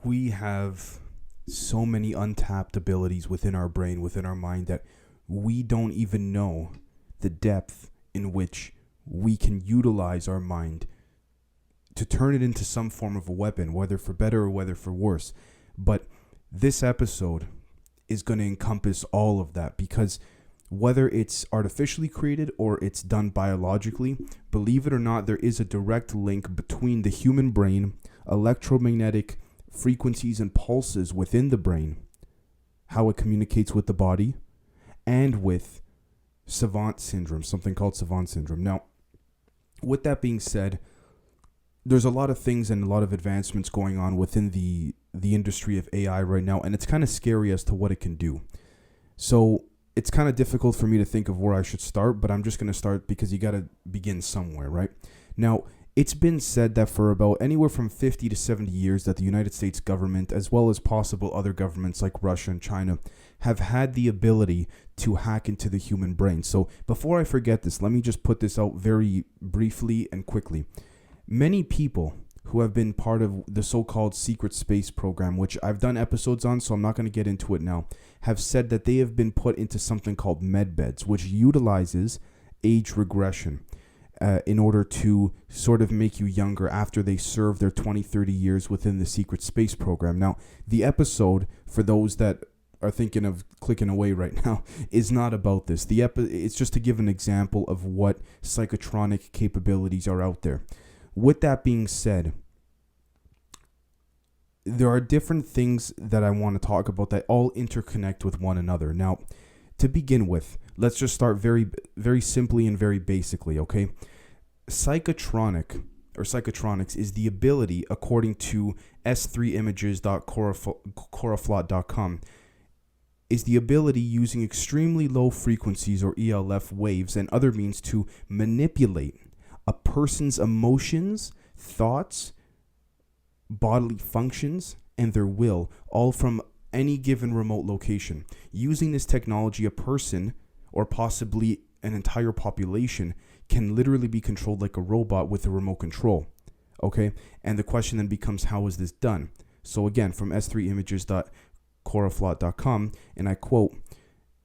we have so many untapped abilities within our brain, within our mind, that we don't even know the depth in which we can utilize our mind to turn it into some form of a weapon, whether for better or whether for worse. But this episode is going to encompass all of that, because whether it's artificially created or it's done biologically, believe it or not, there is a direct link between the human brain, electromagnetic frequencies and pulses within the brain, how it communicates with the body, and with Savant Syndrome, something called Savon Syndrome. Now, with that being said, there's a lot of things and a lot of advancements going on within the industry of AI right now, and it's kind of scary as to what it can do. So it's kind of difficult for me to think of where I should start, but I'm just going to start because you got to begin somewhere, right? Now, it's been said that for about anywhere from 50 to 70 years that the United States government, as well as possible other governments like Russia and China, have had the ability to hack into the human brain. So before I forget this, let me just put this out very briefly and quickly. Many people who have been part of the so-called secret space program, which I've done episodes on, so I'm not going to get into it now, have said that they have been put into something called medbeds, which utilizes age regression in order to sort of make you younger after they serve their 20, 30 years within the secret space program. Now, the episode, for those that are thinking of clicking away right now, is not about this. It's just to give an example of what psychotronic capabilities are out there. With that being said, there are different things that I want to talk about that all interconnect with one another. Now, to begin with, let's just start very, very simply and very basically, okay? Psychotronics is the ability, according to s3images.coraflot.com, is the ability using extremely low frequencies or ELF waves and other means to manipulate a person's emotions, thoughts, bodily functions, and their will, all from any given remote location. Using this technology, a person, or possibly an entire population, can literally be controlled like a robot with a remote control. Okay? And the question then becomes, how is this done? So again, from s3images.coraflot.com, and I quote,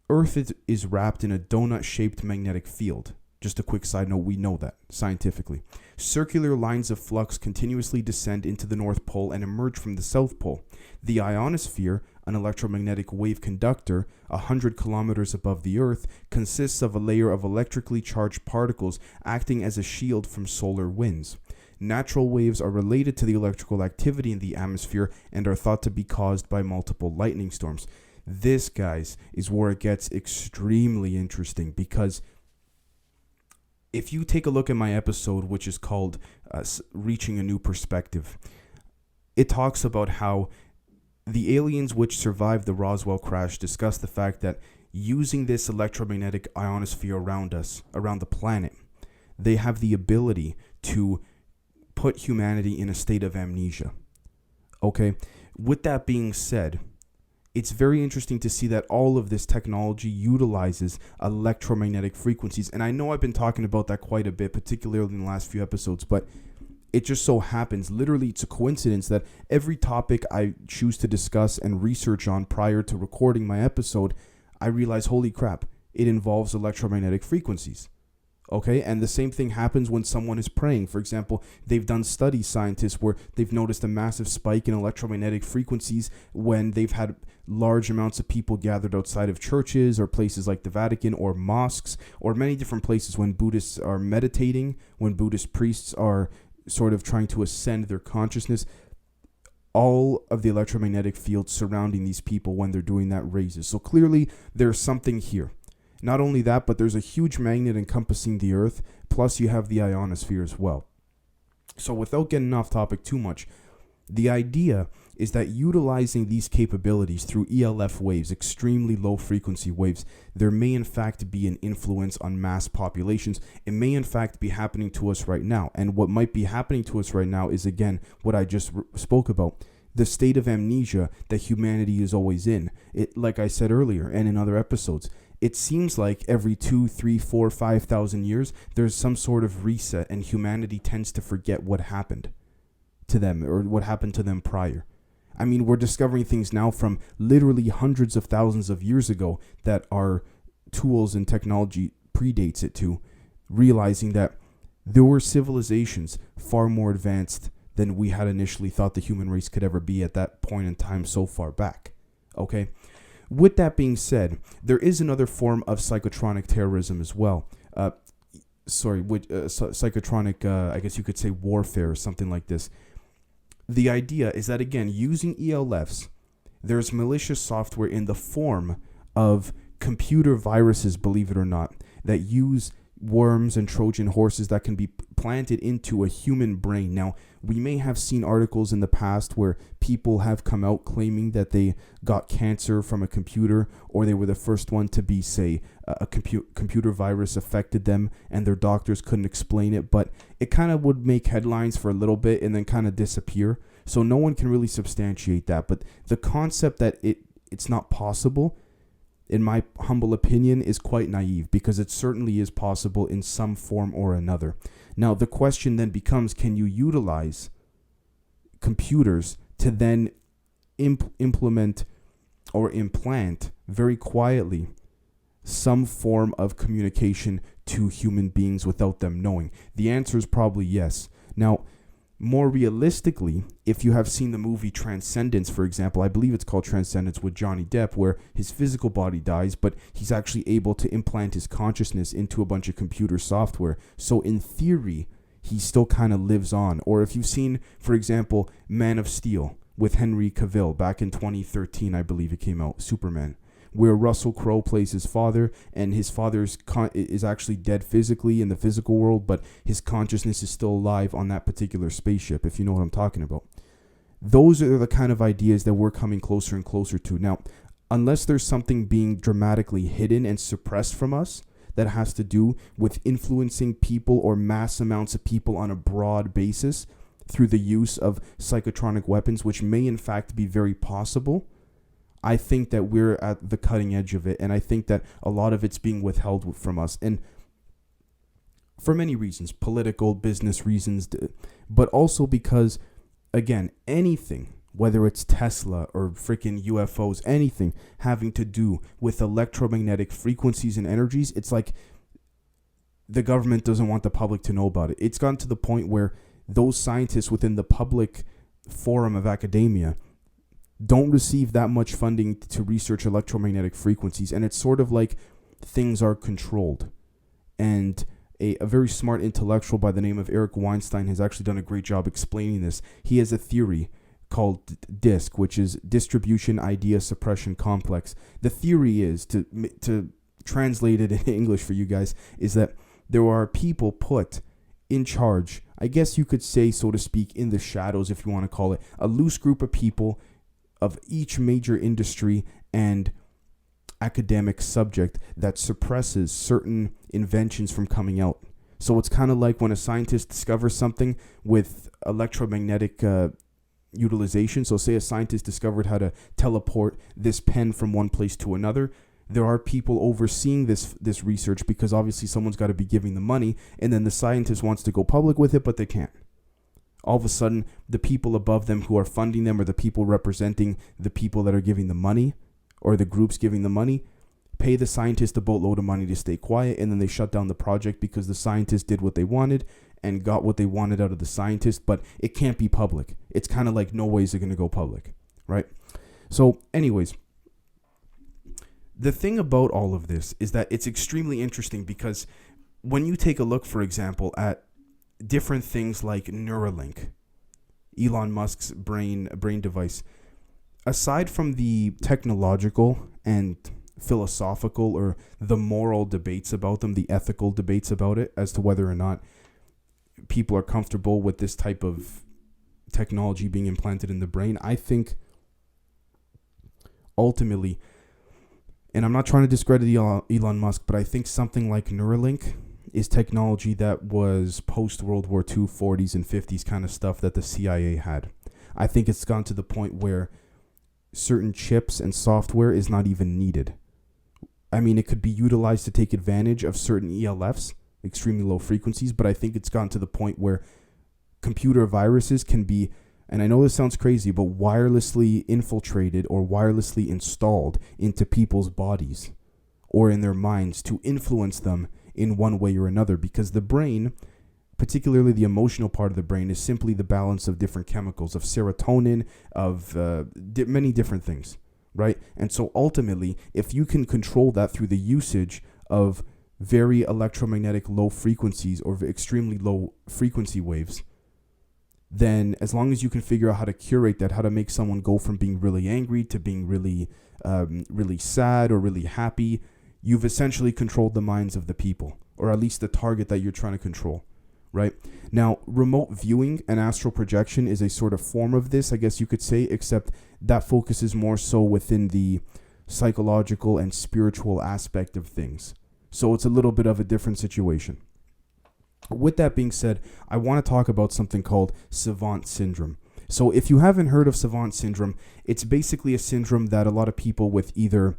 "Earth is wrapped in a donut-shaped magnetic field." Just a quick side note, we know that scientifically. Circular lines of flux continuously descend into the North Pole and emerge from the South Pole. The ionosphere, an electromagnetic wave conductor 100 kilometers above the Earth, consists of a layer of electrically charged particles acting as a shield from solar winds. Natural waves are related to the electrical activity in the atmosphere and are thought to be caused by multiple lightning storms. This, guys, is where it gets extremely interesting, because if you take a look at my episode, which is called Reaching a New Perspective, it talks about how the aliens which survived the Roswell crash discuss the fact that using this electromagnetic ionosphere around us, around the planet, they have the ability to put humanity in a state of amnesia. Okay? With that being said, it's very interesting to see that all of this technology utilizes electromagnetic frequencies. And I know I've been talking about that quite a bit, particularly in the last few episodes, but it just so happens, literally it's a coincidence, that every topic I choose to discuss and research on prior to recording my episode, I realize, holy crap, it involves electromagnetic frequencies. Okay, and the same thing happens when someone is praying. For example, they've done studies, scientists, where they've noticed a massive spike in electromagnetic frequencies when they've had large amounts of people gathered outside of churches or places like the Vatican or mosques or many different places when Buddhists are meditating, when Buddhist priests are sort of trying to ascend their consciousness. All of the electromagnetic fields surrounding these people when they're doing that raises. So clearly there's something here. Not only that, but there's a huge magnet encompassing the Earth, plus you have the ionosphere as well. So without getting off topic too much, the idea is that utilizing these capabilities through ELF waves, extremely low frequency waves, there may in fact be an influence on mass populations. It may in fact be happening to us right now. And what might be happening to us right now is, again, what I just spoke about. The state of amnesia that humanity is always in. It, like I said earlier and in other episodes, it seems like every 2, 3, 4, 5,000 years, there's some sort of reset and humanity tends to forget what happened to them or what happened to them prior. I mean, we're discovering things now from literally hundreds of thousands of years ago that our tools and technology predates it to, realizing that there were civilizations far more advanced than we had initially thought the human race could ever be at that point in time so far back. Okay? With that being said, there is another form of psychotronic terrorism as well. Psychotronic, I guess you could say warfare or something like this. The idea is that, again, using ELFs, there's malicious software in the form of computer viruses, believe it or not, that use worms and Trojan horses that can be planted into a human brain. Now, we may have seen articles in the past where people have come out claiming that they got cancer from a computer, or they were the first one to be, say, a computer virus affected them and their doctors couldn't explain it, but it kind of would make headlines for a little bit and then kind of disappear. So no one can really substantiate that. But the concept that it's not possible, in my humble opinion, is quite naive, because it certainly is possible in some form or another. Now, the question then becomes, can you utilize computers to then implement or implant very quietly some form of communication to human beings without them knowing? The answer is probably yes. Now, more realistically, if you have seen the movie Transcendence, for example, I believe it's called Transcendence with Johnny Depp, where his physical body dies, but he's actually able to implant his consciousness into a bunch of computer software. So in theory, he still kind of lives on. Or if you've seen, for example, Man of Steel with Henry Cavill back in 2013, I believe it came out, Superman, where Russell Crowe plays his father, and his father is actually dead physically in the physical world, but his consciousness is still alive on that particular spaceship, if you know what I'm talking about. Those are the kind of ideas that we're coming closer and closer to. Now, unless there's something being dramatically hidden and suppressed from us that has to do with influencing people or mass amounts of people on a broad basis through the use of psychotronic weapons, which may in fact be very possible, I think that we're at the cutting edge of it, and I think that a lot of it's being withheld from us, and for many reasons, political, business reasons, but also because, again, anything, whether it's Tesla or freaking UFOs, anything having to do with electromagnetic frequencies and energies, it's like the government doesn't want the public to know about it. It's gotten to the point where those scientists within the public forum of academia don't receive that much funding to research electromagnetic frequencies, and it's sort of like things are controlled. And a very smart intellectual by the name of Eric Weinstein has actually done a great job explaining this. He has a theory called DISC, which is Distribution Idea Suppression Complex. The theory is, to translate it in English for you guys, is that there are people put in charge, I guess you could say, so to speak, in the shadows, if you want to call it, a loose group of people of each major industry and academic subject that suppresses certain inventions from coming out. So it's kind of like when a scientist discovers something with electromagnetic utilization. So say a scientist discovered how to teleport this pen from one place to another. There are people overseeing this research, because obviously someone's got to be giving the money, and then the scientist wants to go public with it, but they can't. All of a sudden, the people above them who are funding them, or the people representing the people that are giving the money, or the groups giving the money, pay the scientist a boatload of money to stay quiet, and then they shut down the project because the scientist did what they wanted and got what they wanted out of the scientist, but it can't be public. It's kind of like, no way is it going to go public, right? So anyways, the thing about all of this is that it's extremely interesting, because when you take a look, for example, at different things like Neuralink, Elon Musk's brain device, aside from the technological and philosophical or the moral debates about them, the ethical debates about it as to whether or not people are comfortable with this type of technology being implanted in the brain, I think ultimately, and I'm not trying to discredit Elon Musk, but I think something like Neuralink is technology that was post-World War II, 40s and 50s kind of stuff that the CIA had. I think it's gone to the point where certain chips and software is not even needed. I mean, it could be utilized to take advantage of certain ELFs, extremely low frequencies, but I think it's gone to the point where computer viruses can be and I know this sounds crazy, but wirelessly infiltrated or wirelessly installed into people's bodies or in their minds to influence them in one way or another, because the brain, particularly the emotional part of the brain, is simply the balance of different chemicals, of serotonin, of many different things, right? And so ultimately, if you can control that through the usage of very electromagnetic low frequencies or extremely low frequency waves, then as long as you can figure out how to curate that, how to make someone go from being really angry to being really sad or really happy, you've essentially controlled the minds of the people, or at least the target that you're trying to control, right? Now, remote viewing and astral projection is a sort of form of this, I guess you could say, except that focuses more so within the psychological and spiritual aspect of things. So it's a little bit of a different situation. With that being said, I want to talk about something called Savant Syndrome. So if you haven't heard of Savant Syndrome, it's basically a syndrome that a lot of people with either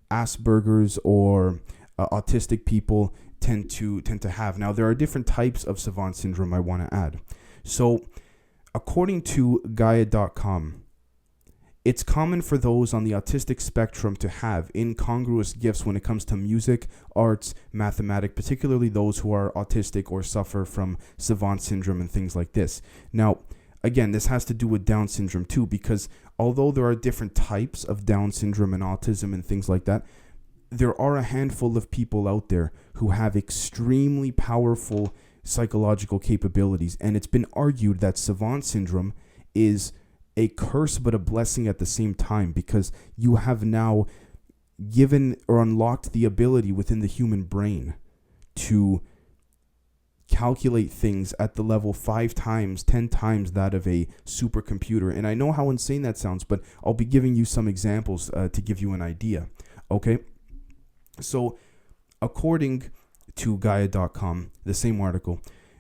Asperger's or autistic people tend to have. Now, there are different types of Savant Syndrome I want to add. So according to Gaia.com, it's common for those on the autistic spectrum to have incongruous gifts when it comes to music, arts, mathematics, particularly those who are autistic or suffer from Savant Syndrome and things like this. Now, again, this has to do with Down syndrome too, because although there are different types of Down syndrome and autism and things like that, there are a handful of people out there who have extremely powerful psychological capabilities. And it's been argued that Savant Syndrome is a curse but a blessing at the same time, because you have now given or unlocked the ability within the human brain to calculate things at the level 5 times, 10 times that of a supercomputer. And I know how insane that sounds, but I'll be giving you some examples to give you an idea. Okay, so according to Gaia.com, the same article,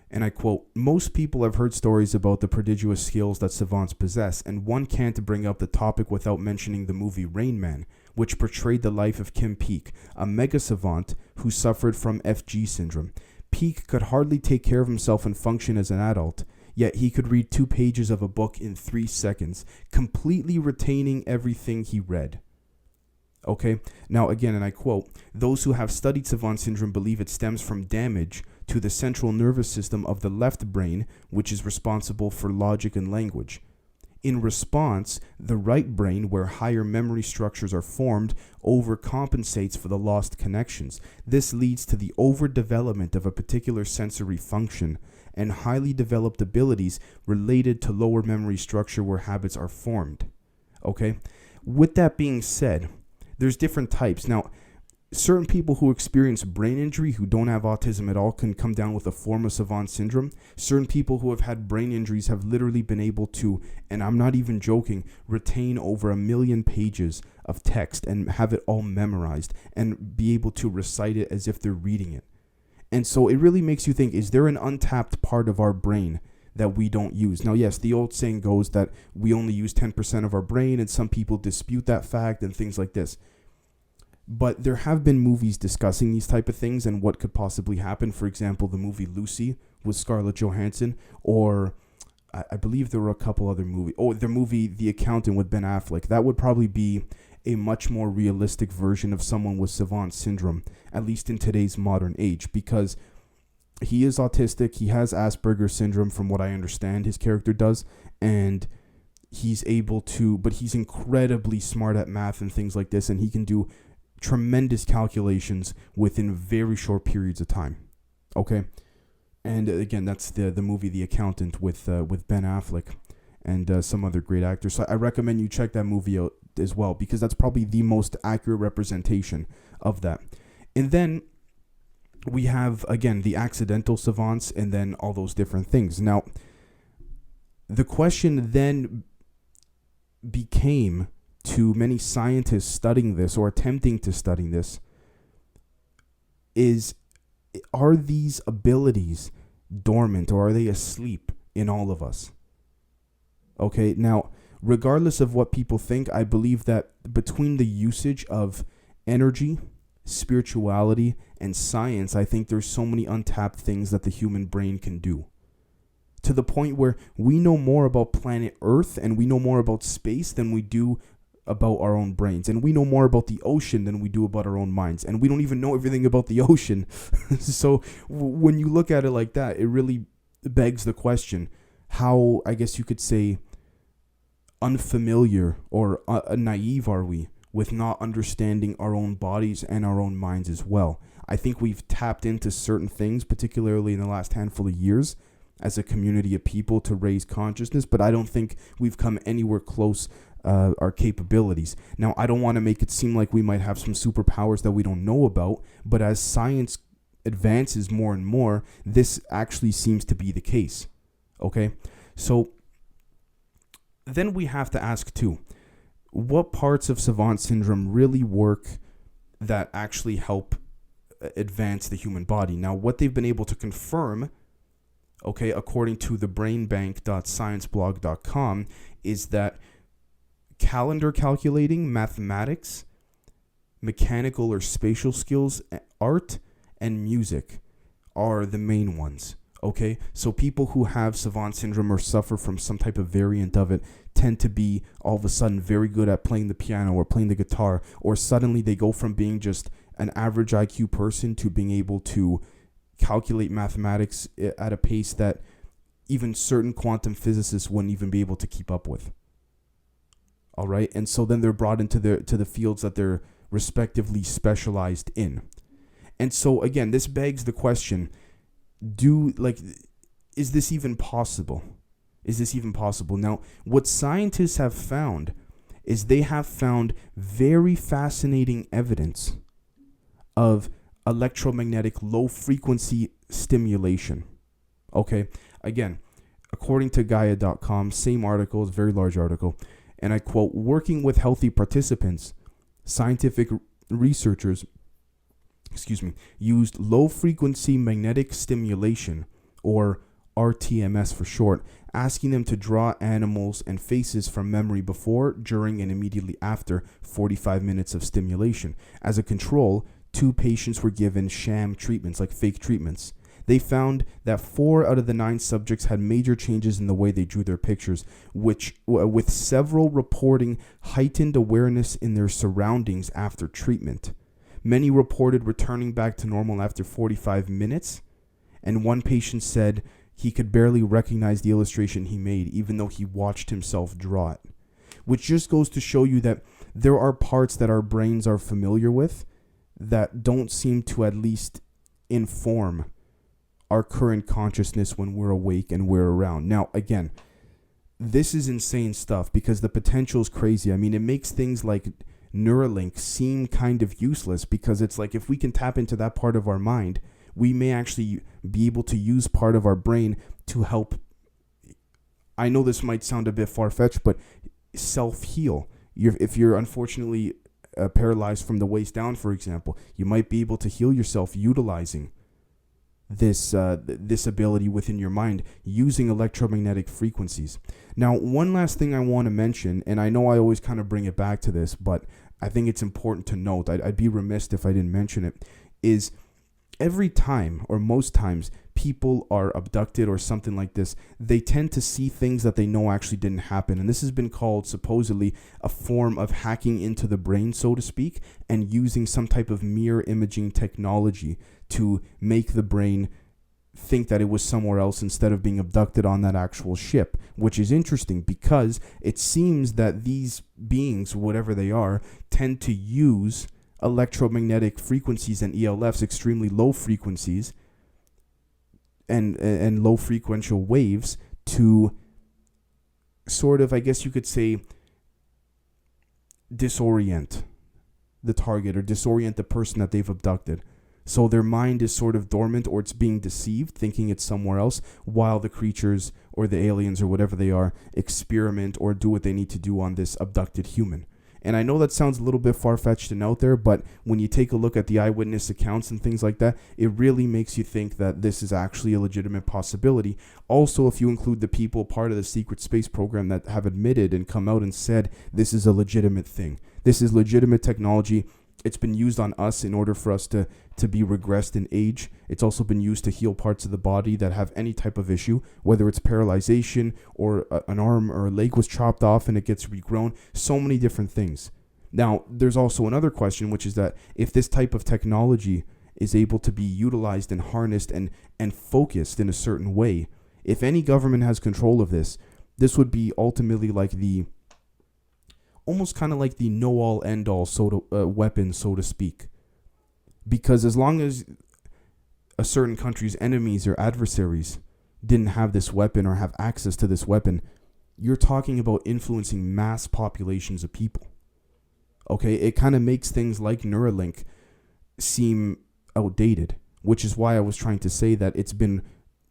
and I quote, "Most people have heard stories about the prodigious skills that savants possess, and one can't bring up the topic without mentioning the movie Rain Man, which portrayed the life of Kim Peek, a mega savant who suffered from FG syndrome. Peek could hardly take care of himself and function as an adult, yet he could read 2 pages of a book in 3 seconds, completely retaining everything he read." Okay, now again, and I quote, "Those who have studied Savant Syndrome believe it stems from damage to the central nervous system of the left brain, which is responsible for logic and language. In response, the right brain, where higher memory structures are formed, overcompensates for the lost connections. This leads to the overdevelopment of a particular sensory function and highly developed abilities related to lower memory structure where habits are formed." Okay, with that being said, there's different types. Now, certain people who experience brain injury who don't have autism at all can come down with a form of Savant Syndrome. Certain people who have had brain injuries have literally been able to, and I'm not even joking, retain over 1 million pages of text and have it all memorized and be able to recite it as if they're reading it. And so it really makes you think, is there an untapped part of our brain that we don't use? Now, yes, the old saying goes that we only use 10% of our brain, and some people dispute that fact and things like this. But there have been movies discussing these type of things and what could possibly happen. For example, the movie Lucy with Scarlett Johansson, or I believe there were a couple other movies. Oh, the movie The Accountant with Ben Affleck. That would probably be a much more realistic version of someone with Savant Syndrome, at least in today's modern age, because he is autistic. He has Asperger's syndrome, from what I understand, his character does, and he's able to, but he's incredibly smart at math and things like this, and he can do tremendous calculations within very short periods of time. Okay, and again, that's the movie The Accountant with Ben Affleck and some other great actors. So I recommend you check that movie out as well, because that's probably the most accurate representation of that. And then we have, again, the accidental savants, and then all those different things. Now, the question then became, to many scientists studying this or attempting to study this, is, are these abilities dormant or are they asleep in all of us? Okay, now, regardless of what people think, I believe that between the usage of energy, spirituality, and science, I think there's so many untapped things that the human brain can do to the point where we know more about planet Earth and we know more about space than we do about our own brains. And we know more about the ocean than we do about our own minds. And we don't even know everything about the ocean. So when you look at it like that, it really begs the question, how, I guess you could say, unfamiliar or naive are we with not understanding our own bodies and our own minds as well. I think we've tapped into certain things, particularly in the last handful of years, as a community of people to raise consciousness, but I don't think we've come anywhere close our capabilities. Now, I don't want to make it seem like we might have some superpowers that we don't know about, but as science advances more and more, this actually seems to be the case. Okay? So then we have to ask too, what parts of Savant Syndrome really work that actually help advance the human body? Now, what they've been able to confirm, okay, according to the brainbank.scienceblog.com, is that calendar calculating, mathematics, mechanical or spatial skills, art, and music are the main ones. Okay, so people who have Savant Syndrome or suffer from some type of variant of it tend to be all of a sudden very good at playing the piano or playing the guitar, or suddenly they go from being just an average IQ person to being able to calculate mathematics at a pace that even certain quantum physicists wouldn't even be able to keep up with. All right, and so then they're brought into the fields that they're respectively specialized in. And so again, this begs the question, is this even possible? Is this even possible? Now, what scientists have found is they have found very fascinating evidence of electromagnetic low frequency stimulation. Okay, again, according to Gaia.com, same article, it's a very large article, and I quote, working with healthy participants, scientific researchers used low-frequency magnetic stimulation, or RTMS for short, asking them to draw animals and faces from memory before, during, and immediately after 45 minutes of stimulation. As a control, 2 patients were given sham treatments, like fake treatments. They found that 4 out of the 9 subjects had major changes in the way they drew their pictures, with several reporting heightened awareness in their surroundings after treatment. Many reported returning back to normal after 45 minutes, and one patient said he could barely recognize the illustration he made, even though he watched himself draw it. Which just goes to show you that there are parts that our brains are familiar with that don't seem to at least inform our current consciousness when we're awake and we're around. Now, again, this is insane stuff because the potential is crazy. I mean, it makes things like Neuralink seem kind of useless, because it's like if we can tap into that part of our mind, we may actually be able to use part of our brain to help. I know this might sound a bit far-fetched, but self-heal. If you're unfortunately paralyzed from the waist down, for example, you might be able to heal yourself utilizing this ability within your mind using electromagnetic frequencies. Now, one last thing I want to mention, and I know I always kind of bring it back to this, but I think it's important to note, I'd be remiss if I didn't mention it, is every time, or most times, people are abducted or something like this, they tend to see things that they know actually didn't happen. And this has been called supposedly a form of hacking into the brain, so to speak, and using some type of mirror imaging technology to make the brain think that it was somewhere else instead of being abducted on that actual ship, which is interesting because it seems that these beings, whatever they are, tend to use electromagnetic frequencies and ELFs, extremely low frequencies and low frequential waves, to sort of, I guess you could say, disorient the target or disorient the person that they've abducted. So their mind is sort of dormant, or it's being deceived, thinking it's somewhere else, while the creatures or the aliens or whatever they are experiment or do what they need to do on this abducted human. And I know that sounds a little bit far-fetched and out there, but when you take a look at the eyewitness accounts and things like that, it really makes you think that this is actually a legitimate possibility. Also, if you include the people part of the secret space program that have admitted and come out and said this is a legitimate thing. This is legitimate technology. It's been used on us in order for us to to be regressed in age. It's also been used to heal parts of the body that have any type of issue, whether it's paralyzation or an arm or a leg was chopped off and it gets regrown. So many different things. Now, there's also another question, which is that if this type of technology is able to be utilized and harnessed and focused in a certain way, if any government has control of this, this would be ultimately like almost kind of like the know-all, end-all weapon, so to speak. Because as long as a certain country's enemies or adversaries didn't have this weapon or have access to this weapon, you're talking about influencing mass populations of people. Okay, it kind of makes things like Neuralink seem outdated, which is why I was trying to say that it's been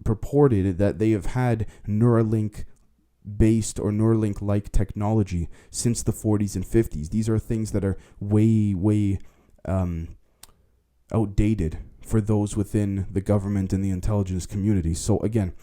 purported that they have had Neuralink-based or Neuralink-like technology since the 40s and 50s. These are things that are way outdated for those within the government and the intelligence community. So again,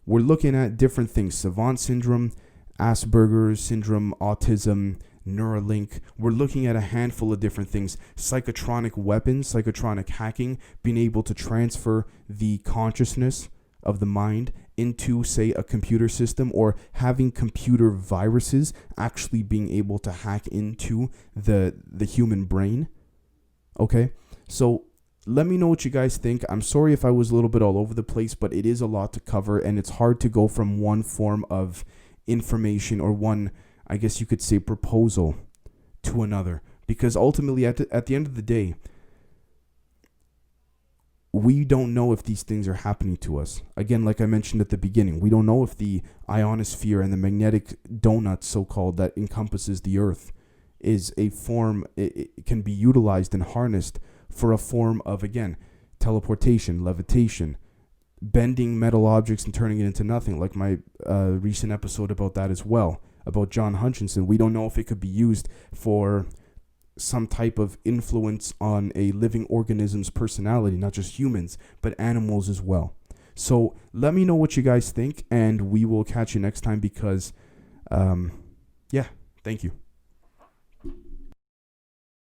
we're looking at different things: Savant Syndrome, Asperger's syndrome, autism, Neuralink. We're looking at a handful of different things: psychotronic weapons, psychotronic hacking, being able to transfer the consciousness of the mind into, say, a computer system, or having computer viruses actually being able to hack into the human brain. Okay, so let me know what you guys think. I'm sorry if I was a little bit all over the place, but it is a lot to cover, and it's hard to go from one form of information or one, I guess you could say, proposal to another, because ultimately at the end of the day, we don't know if these things are happening to us. Again, like I mentioned at the beginning, we don't know if the ionosphere and the magnetic donut, so-called, that encompasses the earth is a form, it can be utilized and harnessed for a form of, again, teleportation, levitation, bending metal objects and turning it into nothing, like my recent episode about that as well, about John Hutchinson. We don't know if it could be used for some type of influence on a living organism's personality, not just humans, but animals as well. So let me know what you guys think, and we will catch you next time because, thank you.